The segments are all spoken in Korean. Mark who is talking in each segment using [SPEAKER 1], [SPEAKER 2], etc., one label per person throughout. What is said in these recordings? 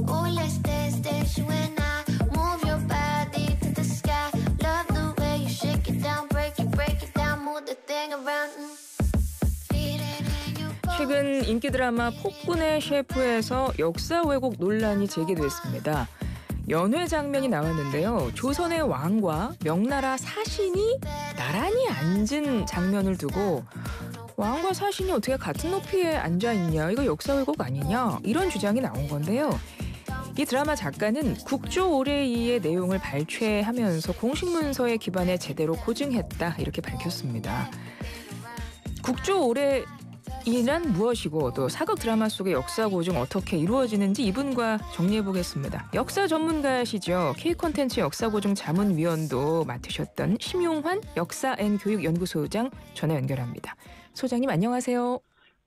[SPEAKER 1] Oh, let's dance, dance, you and I. Move your body to the sky. Love the way you shake it down, break it down, move the thing around. Feel it in your bones.
[SPEAKER 2] 최근 인기 드라마 폭군의 셰프에서 역사 왜곡 논란이 제기됐습니다. 연회 장면이 나왔는데요. 조선의 왕과 명나라 사신이 나란히 앉은 장면을 두고 왕과 사신이 어떻게 같은 높이에 앉아있냐, 이거 역사 왜곡 아니냐, 이런 주장이 나온 건데요. 이 드라마 작가는 국조 올해이의 내용을 발췌하면서 공식 문서에 기반해 제대로 고증했다, 이렇게 밝혔습니다. 국조 올해이란 무엇이고 또 사극 드라마 속의 역사 고증 어떻게 이루어지는지 이분과 정리해보겠습니다. 역사 전문가시죠. K콘텐츠 역사고증 자문위원도 맡으셨던 심용환 역사&교육연구소장 전화 연결합니다. 소장님 안녕하세요.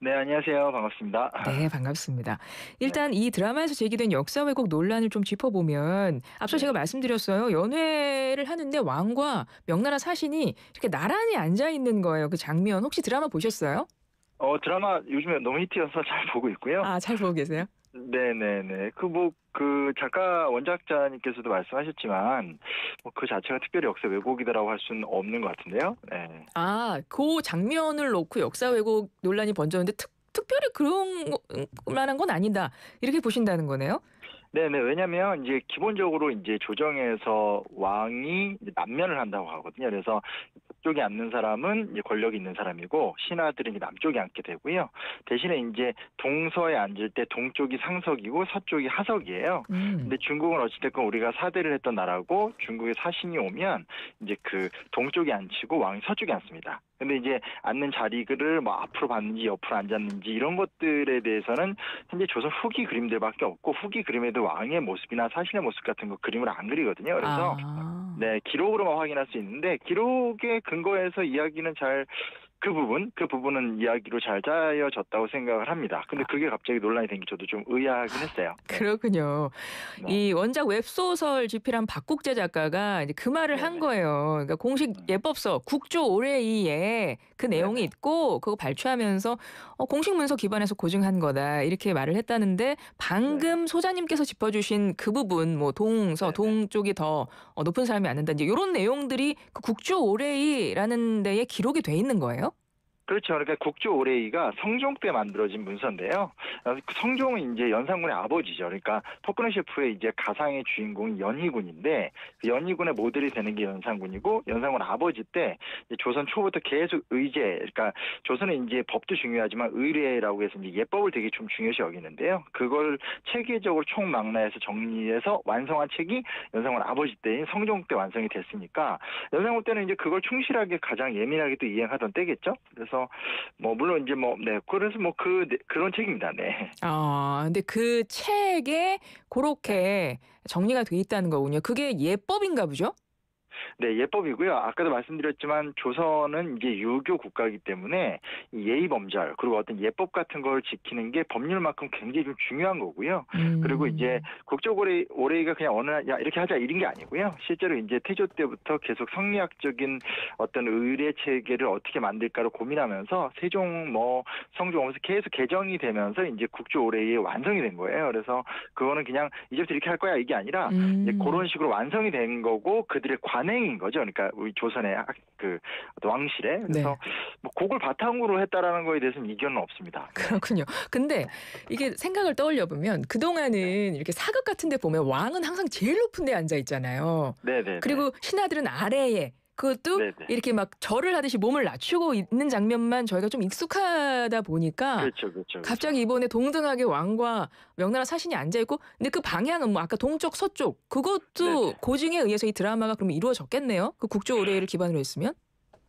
[SPEAKER 3] 네, 안녕하세요. 반갑습니다.
[SPEAKER 2] 네, 반갑습니다. 일단 이 드라마에서 제기된 역사 왜곡 논란을 좀 짚어보면 앞서 제가 말씀드렸어요. 연회를 하는데 왕과 명나라 사신이 이렇게 나란히 앉아있는 거예요. 그 장면 혹시 드라마 보셨어요?
[SPEAKER 3] 드라마 요즘에 너무 히트여서 잘 보고 있고요.
[SPEAKER 2] 아, 잘 보고 계세요?
[SPEAKER 3] 네네네. 그 작가 원작자님께서도 말씀하셨지만, 그 자체가 특별히 역사 왜곡이다라고 할 수는 없는 것 같은데요. 네.
[SPEAKER 2] 아, 그 장면을 놓고 역사 왜곡 논란이 번졌는데 특별히 그런 만한 건 아니다, 이렇게 보신다는 거네요?
[SPEAKER 3] 네네. 왜냐면 이제 기본적으로 이제 조정에서 왕이 이제 남면을 한다고 하거든요. 그래서 북쪽에 앉는 사람은 이제 권력이 있는 사람이고 신하들은 이제 남쪽에 앉게 되고요. 대신에 이제 동서에 앉을 때 동쪽이 상석이고 서쪽이 하석이에요. 근데 중국은 어찌됐건 우리가 사대를 했던 나라고 중국에 사신이 오면 이제 그 동쪽에 앉히고 왕이 서쪽에 앉습니다. 근데 이제 앉는 자리를 뭐 앞으로 봤는지 옆으로 앉았는지 이런 것들에 대해서는 현재 조선 후기 그림들밖에 없고, 후기 그림에도 왕의 모습이나 사신의 모습 같은 거 그림을 안 그리거든요. 그래서 네, 기록으로만 확인할 수 있는데 기록의 근거에서 이야기는 잘 그 부분은 이야기로 잘 짜여졌다고 생각을 합니다. 근데 그게 갑자기 논란이 된 게 저도 좀 의아하긴 했어요. 네.
[SPEAKER 2] 그렇군요.
[SPEAKER 3] 네.
[SPEAKER 2] 이 원작 웹소설 집필한 박국재 작가가 이제 그 말을 한 거예요. 그러니까 공식 예법서 국조 올해이에 그 내용이 있고 그거 발췌하면서 공식 문서 기반해서 고증한 거다, 이렇게 말을 했다는데 방금 소장님께서 짚어주신 그 부분, 뭐 동서, 동쪽이 더 높은 사람이 앉는다, 이제 이런 내용들이 그 국조 올해이라는 데에 기록이 돼 있는 거예요?
[SPEAKER 3] 그렇죠. 그러니까 국조 올해이가 성종 때 만들어진 문서인데요. 성종은 이제 연산군의 아버지죠. 그러니까 폭군의 셰프의 이제 가상의 주인공이 연희군인데, 그 연희군의 모델이 되는 게 연산군이고, 연산군 아버지 때 이제 조선 초부터 계속 의제, 그러니까 조선은 이제 법도 중요하지만 의례라고 해서 이제 예법을 되게 좀 중요시 여기는데요. 그걸 체계적으로 총망라해서 정리해서 완성한 책이 연산군 아버지 때인 성종 때 완성이 됐으니까, 연산군 때는 이제 그걸 충실하게 가장 예민하게 또 이행하던 때겠죠. 그래서 물론 이제 그래서 그런 책입니다. 네.
[SPEAKER 2] 근데 그 책에 그렇게 정리가 돼 있다는 거군요. 그게 예법인가 보죠?
[SPEAKER 3] 네, 예법이고요. 아까도 말씀드렸지만 조선은 이제 유교 국가이기 때문에 예의 범절 그리고 어떤 예법 같은 걸 지키는 게 법률만큼 굉장히 좀 중요한 거고요. 그리고 이제 국조 올해이가 그냥 어느 날 야 이렇게 하자 이런 게 아니고요. 실제로 이제 태조 때부터 계속 성리학적인 어떤 의례 체계를 어떻게 만들까를 고민하면서 세종 성종 오면서 계속 개정이 되면서 이제 국조 올해이 완성이 된 거예요. 그래서 그거는 그냥 이제부터 이렇게 할 거야 이게 아니라 이제 그런 식으로 완성이 된 거고 그들의 관행인 거죠. 그러니까 우리 조선의 그 왕실에. 그래서 그걸 바탕으로 했다라는 거에 대해서는 이견은 없습니다.
[SPEAKER 2] 그렇군요. 근데 이게 생각을 떠올려 보면 그동안은 이렇게 사극 같은 데 보면 왕은 항상 제일 높은 데 앉아 있잖아요.
[SPEAKER 3] 네네.
[SPEAKER 2] 그리고 신하들은 아래에, 그것도 이렇게 막 절을 하듯이 몸을 낮추고 있는 장면만 저희가 좀 익숙하다 보니까
[SPEAKER 3] 그렇죠.
[SPEAKER 2] 갑자기 이번에 동등하게 왕과 명나라 사신이 앉아있고, 근데 그 방향은 뭐 아까 동쪽 서쪽 그것도 고증에 의해서 이 드라마가 그럼 이루어졌겠네요. 그 국조 올해이를 기반으로 했으면.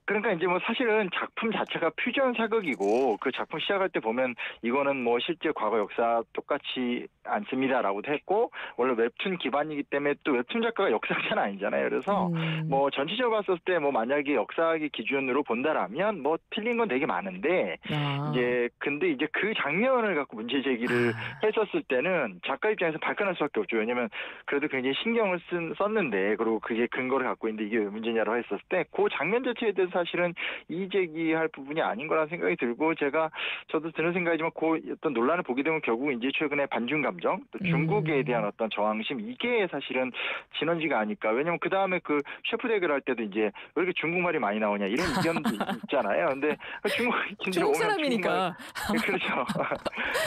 [SPEAKER 3] 그러니까 이제 사실은 작품 자체가 퓨전 사극이고 그 작품 시작할 때 보면 이거는 실제 과거 역사 똑같이 않습니다라고도 했고, 원래 웹툰 기반이기 때문에 또 웹툰 작가가 역사학자는 아니잖아요. 그래서 전체적으로 봤을 때 만약에 역사학의 기준으로 본다라면 틀린 건 되게 많은데 근데 이제 그 장면을 갖고 문제 제기를 했었을 때는 작가 입장에서 발끈할 수밖에 없죠. 왜냐면 그래도 굉장히 신경을 썼는데, 그리고 그게 근거를 갖고 있는데 이게 왜 문제냐라고 했었을 때 그 장면 자체에 대해서 사실은 이의제기할 부분이 아닌 거라는 생각이 들고 저도 드는 생각이지만 그 어떤 논란을 보게 되면 결국 이제 최근에 반중 감정, 또 중국에 대한 어떤 저항심 이게 사실은 진원지가 아닐까. 왜냐면 그 다음에 그 셰프 대결할 때도 이제 왜 이렇게 중국말이 많이 나오냐 이런 의견도 있잖아요. 근데
[SPEAKER 2] 중국 사람이니까.
[SPEAKER 3] 그렇죠.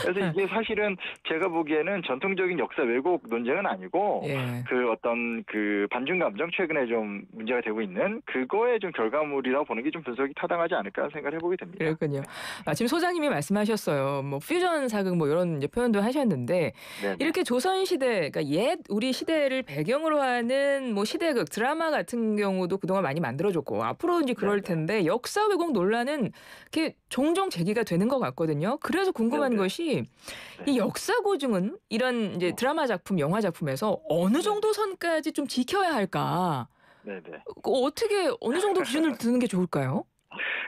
[SPEAKER 3] 그래서 이게 사실은 제가 보기에는 전통적인 역사 왜곡 논쟁은 아니고
[SPEAKER 2] 예.
[SPEAKER 3] 그 어떤 그 반중 감정 최근에 좀 문제가 되고 있는 그거의 좀 결과물이라고 보는 게 좀 분석이 타당하지 않을까 생각을 해보게 됩니다.
[SPEAKER 2] 그렇군요. 마침 소장님이 말씀하셨어요. 뭐 퓨전 사극 뭐 이런 이제 표현도 하셨는데
[SPEAKER 3] 네네.
[SPEAKER 2] 이렇게 조선 시대, 그러니까 옛 우리 시대를 배경으로 하는 뭐 시대극 드라마 같은 경우도 그동안 많이 만들어졌고 앞으로 이제 그럴
[SPEAKER 3] 네네.
[SPEAKER 2] 텐데 역사 왜곡 논란은 이렇게 종종 제기가 되는 것 같거든요. 그래서 궁금한
[SPEAKER 3] 네네.
[SPEAKER 2] 것이
[SPEAKER 3] 네.
[SPEAKER 2] 이 역사 고증은 이런 이제 드라마 작품, 영화 작품에서 어느 정도 선까지 좀 지켜야 할까?
[SPEAKER 3] 네네.
[SPEAKER 2] 어떻게 어느 정도 기준을 두는 게 좋을까요?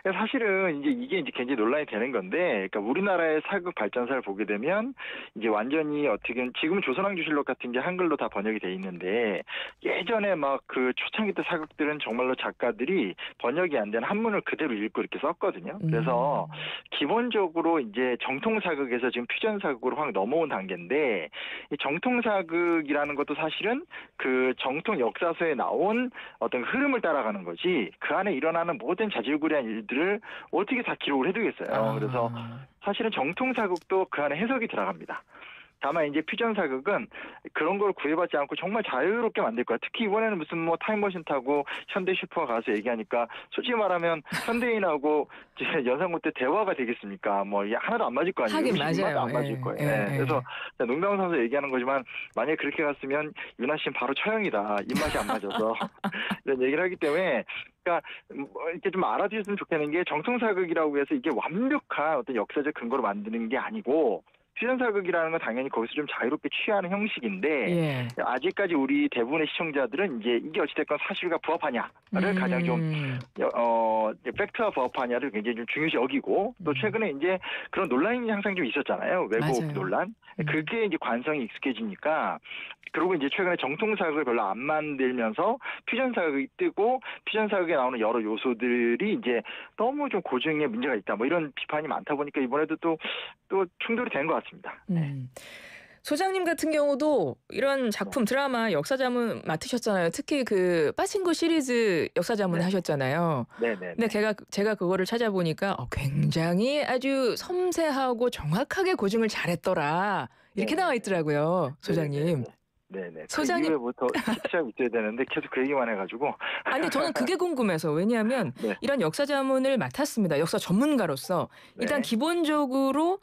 [SPEAKER 3] 사실은 이게 이제 굉장히 논란이 되는 건데, 그러니까 우리나라의 사극 발전사를 보게 되면 이제 완전히 어떻게 지금 조선왕조실록 같은 게 한글로 다 번역이 돼 있는데 예전에 막 그 초창기 때 사극들은 정말로 작가들이 번역이 안 된 한문을 그대로 읽고 이렇게 썼거든요. 그래서 기본적으로 이제 정통 사극에서 지금 퓨전 사극으로 확 넘어온 단계인데 이 정통 사극이라는 것도 사실은 그 정통 역사서에 나온 어떤 흐름을 따라가는 거지 그 안에 일어나는 모든 자질구레한 일들을 어떻게 다 기록을 해두겠어요. 그래서 사실은 정통 사극도 그 안에 해석이 들어갑니다. 다만 이제 퓨전 사극은 그런 걸 구애받지 않고 정말 자유롭게 만들 거야. 특히 이번에는 무슨 뭐 타임머신 타고 현대 슈퍼 가서 얘기하니까 솔직히 말하면 현대인하고 이제 연상고 때 대화가 되겠습니까? 뭐 이게 하나도 안 맞을 거 아니에요.
[SPEAKER 2] 하긴 맞아요.
[SPEAKER 3] 입맛도 안 맞을 거예요. 그래서 농담 삼아서 얘기하는 거지만 만약에 그렇게 갔으면 윤아 씨는 바로 처형이다. 입맛이 안 맞아서 이런 얘기를 하기 때문에 그러니까 이렇게 좀 알아두셨으면 좋겠는 게 정통 사극이라고 해서 이게 완벽한 어떤 역사적 근거로 만드는 게 아니고 퓨전 사극이라는 건 당연히 거기서 좀 자유롭게 취하는 형식인데 아직까지 우리 대부분의 시청자들은 이제 이게 어찌됐건 사실과 부합하냐를 가장 좀 팩트와 부합하냐를 굉장히 좀 중요시 여기고 또 최근에 이제 그런 논란이 항상 좀 있었잖아요. 왜곡
[SPEAKER 2] 맞아요.
[SPEAKER 3] 논란. 그게 이제 관성이 익숙해지니까 그리고 이제 최근에 정통 사극을 별로 안 만들면서 퓨전 사극이 뜨고 퓨전 사극에 나오는 여러 요소들이 이제 너무 좀 고증에 문제가 있다. 뭐 이런 비판이 많다 보니까 이번에도 또 충돌이 된 것 같습니다.
[SPEAKER 2] 소장님 같은 경우도 이런 작품 드라마 역사 자문 맡으셨잖아요. 특히 그 빠친코 시리즈 역사 자문 하셨잖아요.
[SPEAKER 3] 네네.
[SPEAKER 2] 근데 제가 그거를 찾아보니까 굉장히 아주 섬세하고 정확하게 고증을 잘했더라. 이렇게 나와 있더라고요, 소장님.
[SPEAKER 3] 네네.
[SPEAKER 2] 소장님.
[SPEAKER 3] 그 이후에부터 시작이 있어야 되는데 계속 그 얘기만 해가지고.
[SPEAKER 2] 아니 저는 그게 궁금해서 왜냐하면 이런 역사 자문을 맡았습니다. 역사 전문가로서 일단 기본적으로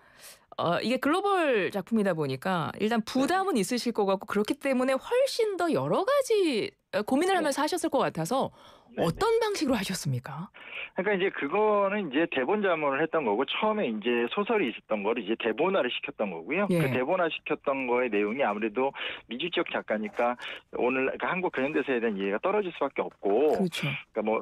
[SPEAKER 2] 이게 글로벌 작품이다 보니까 일단 부담은 있으실 것 같고 그렇기 때문에 훨씬 더 여러 가지 고민을 하면서 하셨을 것 같아서 어떤 방식으로 하셨습니까?
[SPEAKER 3] 그러니까 이제 그거는 이제 대본 자문을 했던 거고 처음에 이제 소설이 있었던 거를 이제 대본화를 시켰던 거고요. 그 대본화 시켰던 거의 내용이 아무래도 미주 지역 작가니까 오늘 그러니까 한국 근현대사에 대한 이해가 떨어질 수밖에 없고.
[SPEAKER 2] 그렇죠.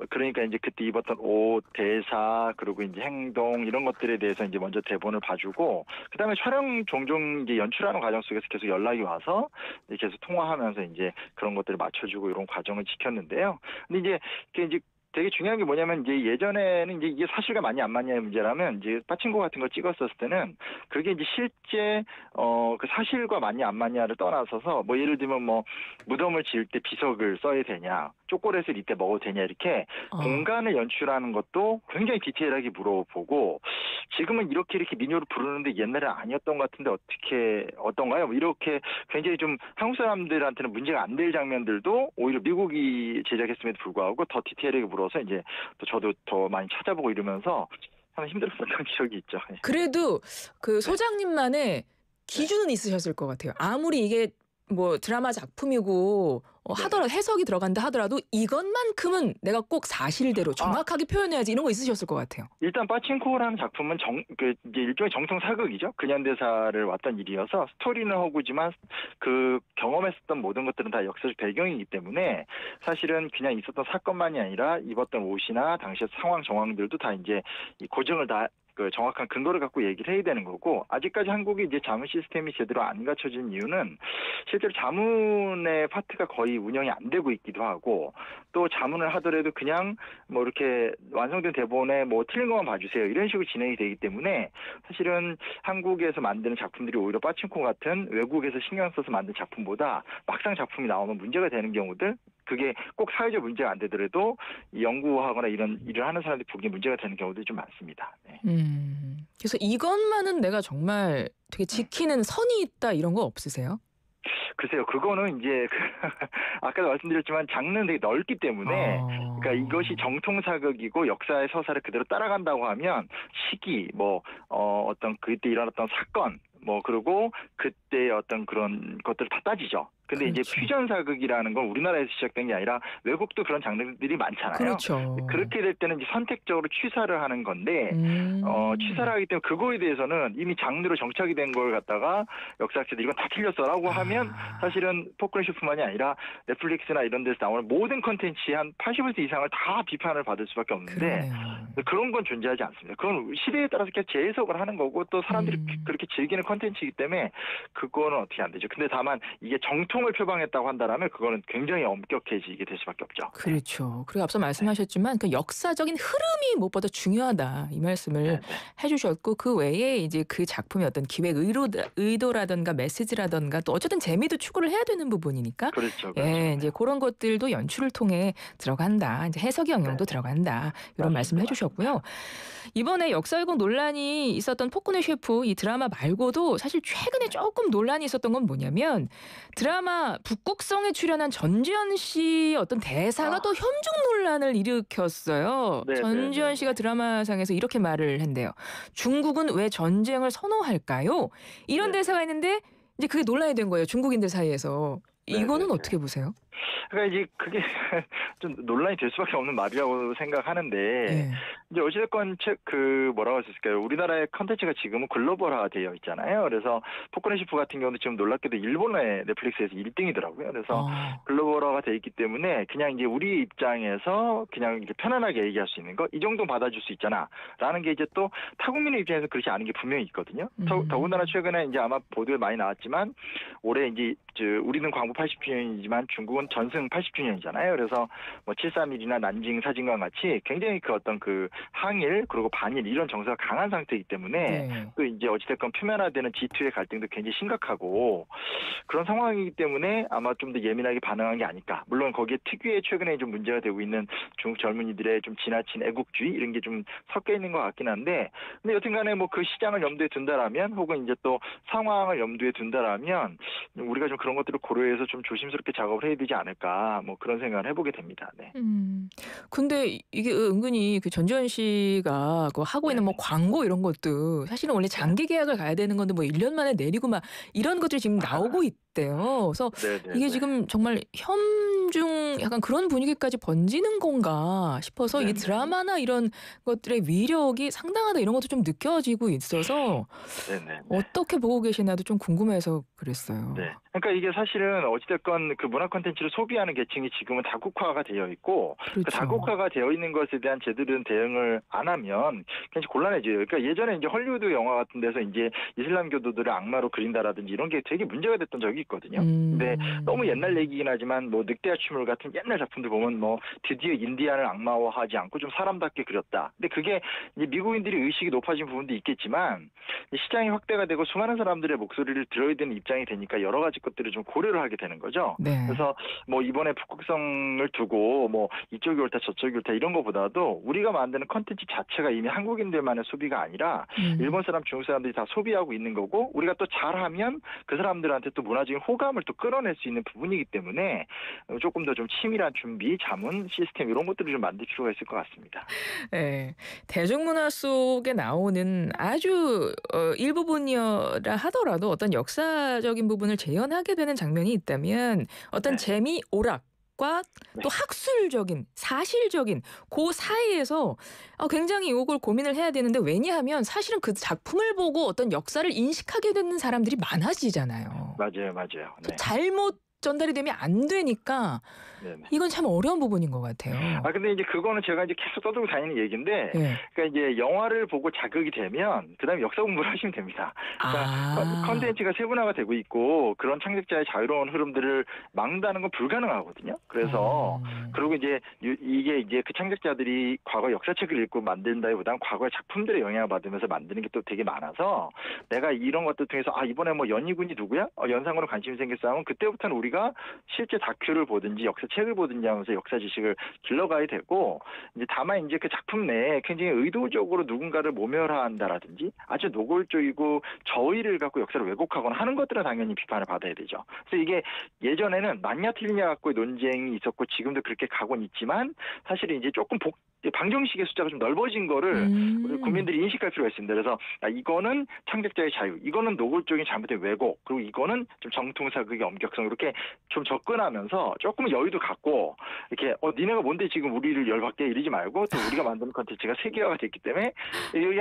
[SPEAKER 3] 그러니까 이제 그때 입었던 옷, 대사 그리고 이제 행동 이런 것들에 대해서 이제 먼저 대본을 봐주고 그다음에 촬영 종종 이제 연출하는 과정 속에서 계속 연락이 와서 이제 계속 통화하면서 이제 그런 것들을 맞춰주고 이런 과정을 지켰는데요. 근데 이제 되게 중요한 게 뭐냐면 이제 예전에는 이제 이게 사실과 맞냐 안 맞냐의 문제라면 이제 빠친코 같은 걸 찍었었을 때는 그게 이제 실제 그 사실과 맞냐 안 맞냐를 떠나서서 뭐 예를 들면 뭐 무덤을 지을 때 비석을 써야 되냐 초콜릿을 이때 먹어도 되냐 이렇게 공간을 연출하는 것도 굉장히 디테일하게 물어보고 지금은 이렇게 민요를 부르는데 옛날에 아니었던 것 같은데 어떤가요? 뭐 이렇게 굉장히 좀 한국 사람들한테는 문제가 안 될 장면들도 오히려 미국이 제작했음에도 불구하고 더 디테일하게 물어서 이제 또 저도 더 많이 찾아보고 이러면서 참 힘들었던 기억이 있죠.
[SPEAKER 2] 그래도 그 소장님만의 기준은 있으셨을 것 같아요. 아무리 이게 뭐 드라마 작품이고 하더라도 해석이 들어간다 하더라도 이것만큼은 내가 꼭 사실대로 정확하게 표현해야지 이런 거 있으셨을 것 같아요.
[SPEAKER 3] 일단 빠친코라는 작품은 이제 일종의 정통 사극이죠. 근현대사를 왔던 일이어서 스토리는 허구지만 그 경험했었던 모든 것들은 다 역사적 배경이기 때문에 사실은 그냥 있었던 사건만이 아니라 입었던 옷이나 당시의 상황 정황들도 다 이제 이 고증을 다 그 정확한 근거를 갖고 얘기를 해야 되는 거고 아직까지 한국이 이제 자문 시스템이 제대로 안 갖춰진 이유는 실제로 자문의 파트가 거의 운영이 안 되고 있기도 하고 또 자문을 하더라도 그냥 뭐 이렇게 완성된 대본에 뭐 틀린 것만 봐주세요 이런 식으로 진행이 되기 때문에 사실은 한국에서 만드는 작품들이 오히려 빠친코 같은 외국에서 신경 써서 만든 작품보다 막상 작품이 나오면 문제가 되는 경우들 그게 꼭 사회적 문제가 안 되더라도 연구하거나 이런 일을 하는 사람들이 보기에 문제가 되는 경우들이 좀 많습니다. 네.
[SPEAKER 2] 그래서 이것만은 내가 정말 되게 지키는 선이 있다 이런 거 없으세요?
[SPEAKER 3] 글쎄요, 그거는 이제 아까도 말씀드렸지만 장르는 되게 넓기 때문에 그러니까 이것이 정통 사극이고 역사의 서사를 그대로 따라간다고 하면 시기, 뭐 어떤 그때 일어났던 사건, 뭐 그리고 그때의 어떤 그런 것들을 다 따지죠. 근데
[SPEAKER 2] 그렇죠.
[SPEAKER 3] 이제 퓨전 사극이라는 건 우리나라에서 시작된 게 아니라 외국도 그런 장르들이 많잖아요.
[SPEAKER 2] 그렇죠.
[SPEAKER 3] 그렇게 될 때는 이제 선택적으로 취사를 하는 건데 취사를 하기 때문에 그거에 대해서는 이미 장르로 정착이 된 걸 갖다가 역사학자들이 이건 다 틀렸어라고 하면 사실은 포크레쇼뿐만이 아니라 넷플릭스나 이런 데서 나오는 모든 컨텐츠의 한 80% 이상을 다 비판을 받을 수밖에 없는데
[SPEAKER 2] 그러네요.
[SPEAKER 3] 그런 건 존재하지 않습니다. 그건 시대에 따라서 그냥 재해석을 하는 거고 또 사람들이 그렇게 즐기는 컨텐츠이기 때문에 그거는 어떻게 안 되죠. 근데 다만 이게 정통을 표방했다고 한다면 그거는 굉장히 엄격해지게 될 수밖에 없죠.
[SPEAKER 2] 그렇죠. 그리고 앞서 말씀하셨지만 그 역사적인 흐름이 무엇보다 중요하다 이 말씀을 해주셨고 그 외에 이제 그 작품의 어떤 기획 의도라든가 메시지라든가 또 어쨌든 재미도 추구를 해야 되는 부분이니까
[SPEAKER 3] 그렇죠.
[SPEAKER 2] 예, 이제 그런 것들도 연출을 통해 들어간다. 이제 해석의 영역도 들어간다. 이런 말씀을 해주셨고요. 이번에 역사 왜곡 논란이 있었던 폭군의 셰프 이 드라마 말고도 사실 최근에 조금 논란이 있었던 건 뭐냐면 드라마 북극성에 출연한 전지현 씨 어떤 대사가 또 현중 논란을 일으켰어요. 전지현 씨가 드라마상에서 이렇게 말을 한대요. 중국은 왜 전쟁을 선호할까요? 이런 대사가 있는데 이제 그게 논란이 된 거예요. 중국인들 사이에서. 이거는 어떻게 보세요?
[SPEAKER 3] 그러니까 이제 그게 좀 논란이 될 수밖에 없는 말이라고 생각하는데 이제 어찌됐건 뭐라고 할 수 있을까요? 우리나라의 컨텐츠가 지금은 글로벌화 되어 있잖아요. 그래서 포크레 셰프 같은 경우도 지금 놀랍게도 일본의 넷플릭스에서 1등이더라고요. 그래서 글로벌화가 되어 있기 때문에 그냥 이제 우리 입장에서 그냥 이제 편안하게 얘기할 수 있는 거 이 정도 받아줄 수 있잖아라는 게 이제 또 타국민의 입장에서 그렇지 않은 게 분명히 있거든요. 더군다나 최근에 이제 아마 보도에 많이 나왔지만 올해 이제 우리는 광복 80주년이지만 중국은 전승 80주년이잖아요. 그래서 뭐 7.3일이나 난징 사진관 같이 굉장히 그 어떤 그 항일 그리고 반일 이런 정서가 강한 상태이기 때문에 또 이제 어찌됐건 표면화되는 G2의 갈등도 굉장히 심각하고 그런 상황이기 때문에 아마 좀 더 예민하게 반응한 게 아닐까. 물론 거기에 특유의 최근에 좀 문제가 되고 있는 중국 젊은이들의 좀 지나친 애국주의 이런 게 좀 섞여 있는 것 같긴 한데 근데 여튼간에 뭐 그 시장을 염두에 둔다라면 혹은 이제 또 상황을 염두에 둔다라면 우리가 좀 그런 것들을 고려해서 좀 조심스럽게 작업을 해야 되지 않을까 뭐 그런 생각을 해보게 됩니다. 네.
[SPEAKER 2] 근데 이게 은근히 그 전지현 씨가 그 하고 있는 뭐 광고 이런 것도 사실은 원래 장기 계약을 가야 되는 건데 뭐 1년 만에 내리고 막 이런 것들이 지금 나오고 있대요. 그래서 이게 지금 정말 현중 약간 그런 분위기까지 번지는 건가 싶어서 이 드라마나 이런 것들의 위력이 상당하다 이런 것도 좀 느껴지고 있어서 어떻게 보고 계시나도 좀 궁금해서 그랬어요.
[SPEAKER 3] 네. 그러니까 이게 사실은 어찌됐건 그 문화 콘텐츠를 소비하는 계층이 지금은 다국화가 되어 있고 그 다국화가 되어 있는 것에 대한 제대로 된 대응을 안 하면 굉장히 곤란해져요. 그러니까 예전에 이제 헐리우드 영화 같은 데서 이제 이슬람 교도들을 악마로 그린다라든지 이런 게 되게 문제가 됐던 적이 있거든요. 근데 너무 옛날 얘기긴 하지만 뭐 늑대와 추물 같은 옛날 작품들 보면 뭐 드디어 인디안을 악마화하지 않고 좀 사람답게 그렸다. 근데 그게 이제 미국인들이 의식이 높아진 부분도 있겠지만 시장이 확대가 되고 수많은 사람들의 목소리를 들어야 되는 입장이 되니까 여러 가지 것들을 좀 고려를 하게 되는 거죠. 그래서 뭐 이번에 북극성을 두고 뭐 이쪽이 옳다 저쪽이 옳다 이런 거보다도 우리가 만드는 컨텐츠 자체가 이미 한국인들만의 소비가 아니라 일본 사람, 중국 사람들이 다 소비하고 있는 거고 우리가 또 잘하면 그 사람들한테 또 문화적인 호감을 또 끌어낼 수 있는 부분이기 때문에 조금 더 좀 치밀한 준비, 자문, 시스템 이런 것들을 좀 만들 필요가 있을 것 같습니다.
[SPEAKER 2] 네, 대중문화 속에 나오는 아주 일부분이라 하더라도 어떤 역사적인 부분을 재현하게 되는 장면이 있다면 어떤 재미, 오락 또 학술적인, 사실적인 그 사이에서 굉장히 이걸 고민을 해야 되는데 왜냐하면 사실은 그 작품을 보고 어떤 역사를 인식하게 되는 사람들이 많아지잖아요.
[SPEAKER 3] 맞아요.
[SPEAKER 2] 잘못 전달이 되면 안 되니까
[SPEAKER 3] 네네.
[SPEAKER 2] 이건 참 어려운 부분인 것 같아요.
[SPEAKER 3] 근데 이제 그거는 제가 이제 계속 떠들고 다니는 얘기인데,
[SPEAKER 2] 예.
[SPEAKER 3] 그러니까 이제 영화를 보고 자극이 되면 그다음에 역사 공부를 하시면 됩니다. 그러니까 컨텐츠가 세분화가 되고 있고 그런 창작자의 자유로운 흐름들을 막는다는 건 불가능하거든요. 그래서 그리고 이제 이게 이제 그 창작자들이 과거 역사책을 읽고 만든다기보다는 과거의 작품들의 영향을 받으면서 만드는 게 또 되게 많아서 내가 이런 것들 통해서 이번에 뭐 연희군이 누구야? 연상으로 관심이 생겼어 하면 그때부터는 우리가 실제 다큐를 보든지 역사책을 보든지 하면서 역사 지식을 길러가야 되고, 이제 다만 이제 그 작품 내에 굉장히 의도적으로 누군가를 모멸한다라든지 아주 노골적이고 저의를 갖고 역사를 왜곡하거나 하는 것들은 당연히 비판을 받아야 되죠. 그래서 이게 예전에는 맞냐 틀리냐 갖고의 논쟁이 있었고 지금도 그렇게 가곤 있지만 사실은 이제 조금 방정식의 숫자가 좀 넓어진 거를 우리 국민들이 인식할 필요가 있습니다. 그래서 이거는 창작자의 자유, 이거는 노골적인 잘못된 왜곡, 그리고 이거는 좀 정통사극의 엄격성, 이렇게 좀 접근하면서 조금 여유도 갖고 이렇게 니네가 뭔데 지금 우리를 열받게 이러지 말고 또 우리가 만드는 콘텐츠가 세계화가 됐기 때문에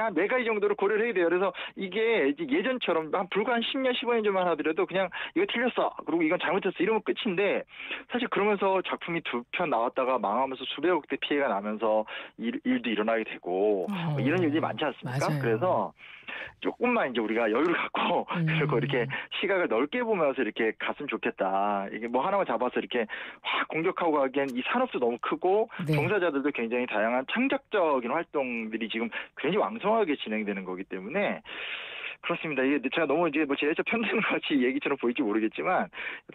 [SPEAKER 3] 한 4가지 정도로 고려를 해야 돼요. 그래서 이게 예전처럼 불과 한 10년, 15년 전만 하더라도 그냥 이거 틀렸어, 그리고 이건 잘못했어 이러면 끝인데, 사실 그러면서 작품이 2편 나왔다가 망하면서 수백억 대 피해가 나면서 일도 일어나게 되고 이런 일들이 많지 않습니까?
[SPEAKER 2] 맞아요.
[SPEAKER 3] 그래서 조금만 이제 우리가 여유를 갖고 그리고 이렇게 시각을 넓게 보면서 이렇게 갔으면 좋겠다. 이게 뭐 하나만 잡아서 이렇게 확 공격하고 가기엔 이 산업도 너무 크고
[SPEAKER 2] 네.
[SPEAKER 3] 종사자들도 굉장히 다양한 창작적인 활동들이 지금 굉장히 왕성하게 진행되는 거기 때문에 그렇습니다. 이게 제가 너무 이제 뭐 제가 편드는 것 같이 얘기처럼 보일지 모르겠지만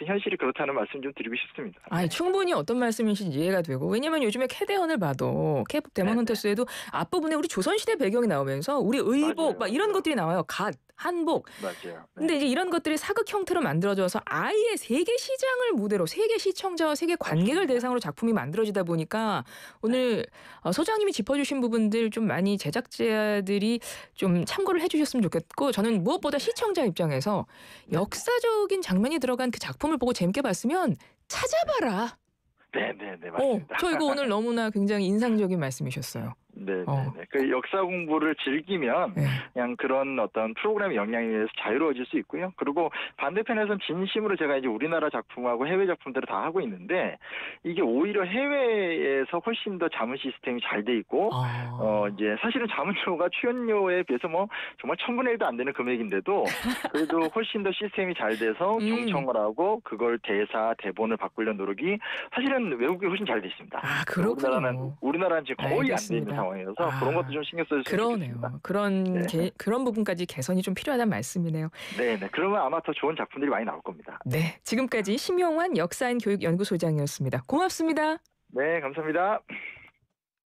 [SPEAKER 3] 현실이 그렇다는 말씀 좀 드리고 싶습니다.
[SPEAKER 2] 충분히 어떤 말씀이신지 이해가 되고, 왜냐면 요즘에 캐대헌을 봐도 K-pop 데몬 헌터스에도 앞부분에 우리 조선시대 배경이 나오면서 우리 의복
[SPEAKER 3] 맞아요.
[SPEAKER 2] 막 이런 것들이 나와요. 갓, 한복.
[SPEAKER 3] 맞아요. 네.
[SPEAKER 2] 근데 이제 이런 것들이 사극 형태로 만들어져서 아예 세계 시장을 무대로 세계 시청자와 세계 관객을 대상으로 작품이 만들어지다 보니까 오늘 소장님이 짚어주신 부분들 좀 많이 제작자들이 좀 참고를 해주셨으면 좋겠고, 저는 무엇보다 시청자 입장에서 역사적인 장면이 들어간 그 작품을 보고 재밌게 봤으면 찾아봐라.
[SPEAKER 3] 네, 맞습니다.
[SPEAKER 2] 저 이거 오늘 너무나 굉장히 인상적인 말씀이셨어요.
[SPEAKER 3] 네. 그 역사 공부를 즐기면 그냥 그런 어떤 프로그램 영향에 의해서 자유로워질 수 있고요. 그리고 반대편에서는 진심으로 제가 이제 우리나라 작품하고 해외 작품들을 다 하고 있는데 이게 오히려 해외에서 훨씬 더 자문 시스템이 잘 돼 있고 이제 사실은 자문료가 출연료에 비해서 뭐 정말 1000분의 1도 안 되는 금액인데도 그래도 훨씬 더 시스템이 잘 돼서 경청을 하고 그걸 대사 대본을 바꾸려는 노력이 사실은 외국에 훨씬 잘 돼 있습니다.
[SPEAKER 2] 그렇군요.
[SPEAKER 3] 우리나라는 지금 거의 안 돼 있는
[SPEAKER 2] 알겠습니다.
[SPEAKER 3] 상황이어서 그런 것도 좀 신경 써주시면 좋겠습니다.
[SPEAKER 2] 그런 부분까지 개선이 좀 필요하다는 말씀이네요.
[SPEAKER 3] 네. 그러면 아마 더 좋은 작품들이 많이 나올 겁니다.
[SPEAKER 2] 네, 지금까지 심용환 역사인 교육연구소장이었습니다. 고맙습니다.
[SPEAKER 3] 네, 감사합니다.